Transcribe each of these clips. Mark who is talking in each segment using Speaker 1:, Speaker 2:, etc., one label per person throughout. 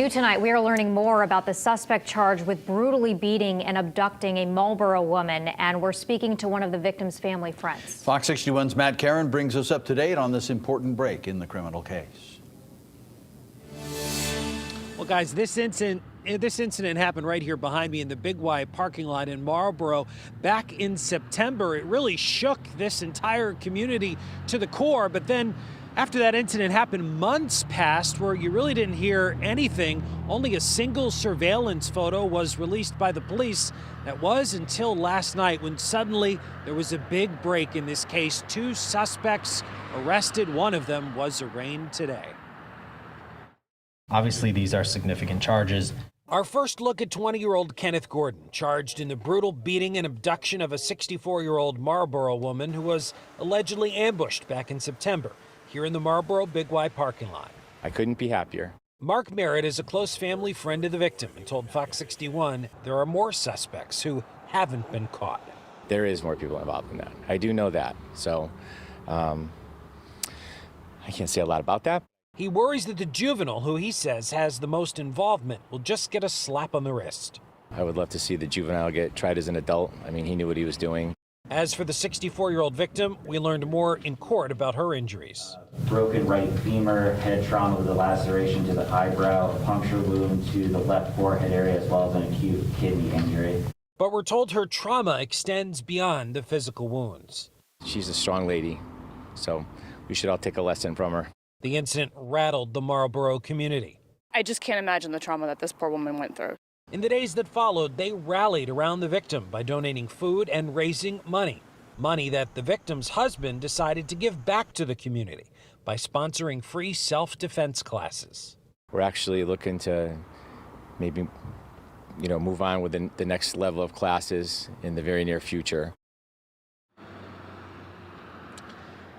Speaker 1: New tonight, we are learning more about the suspect charged with brutally beating and abducting a Marlborough woman, and we're speaking to one of the victim's family friends.
Speaker 2: Fox 61's Matt Karen brings us up to date on this important break in the criminal case.
Speaker 3: Well, guys, this incident happened right here behind me in the Big Y parking lot in Marlborough back in September. It really shook this entire community to the core, but then after that incident happened, months passed where you really didn't hear anything. Only a single surveillance photo was released by the police. That was until last night when suddenly there was a big break in this case. 2 suspects arrested. One of them was arraigned today.
Speaker 4: Obviously, these are significant charges.
Speaker 3: Our first look at 20-year-old Kenneth Gordon, charged in the brutal beating and abduction of a 64-year-old Marlborough woman who was allegedly ambushed back in September here in the Marlborough Big Y parking lot.
Speaker 5: I couldn't be happier.
Speaker 3: Mark Merritt is a close family friend of the victim and told Fox 61 there are more suspects who haven't been caught.
Speaker 5: There is more people involved in that. I do know that. So I can't say a lot about that.
Speaker 3: He worries that the juvenile, who he says has the most involvement, will just get a slap on the wrist.
Speaker 5: I would love to see the juvenile get tried as an adult. I mean, he knew what he was doing.
Speaker 3: As for the 64-year-old victim, we learned more in court about her injuries.
Speaker 6: Broken right femur, head trauma with a laceration to the eyebrow, a puncture wound to the left forehead area, as well as an acute kidney injury.
Speaker 3: But we're told her trauma extends beyond the physical wounds.
Speaker 5: She's a strong lady, so we should all take a lesson from her.
Speaker 3: The incident rattled the Marlborough community.
Speaker 7: I just can't imagine the trauma that this poor woman went through.
Speaker 3: In the days that followed, they rallied around the victim by donating food and raising money. Money that the victim's husband decided to give back to the community by sponsoring free self-defense classes.
Speaker 5: We're actually looking to maybe, move on with the next level of classes in the very near future.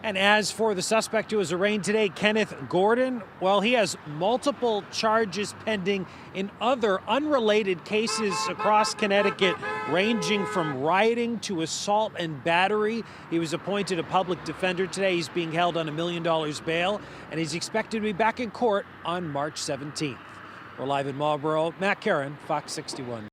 Speaker 3: And as for the suspect who was arraigned today, Kenneth Gordon, well, he has multiple charges pending in other unrelated cases across Connecticut, ranging from rioting to assault and battery. He was appointed a public defender today. He's being held on $1 million bail, and he's expected to be back in court on March 17th. We're live in Marlborough. Matt Karen, Fox 61.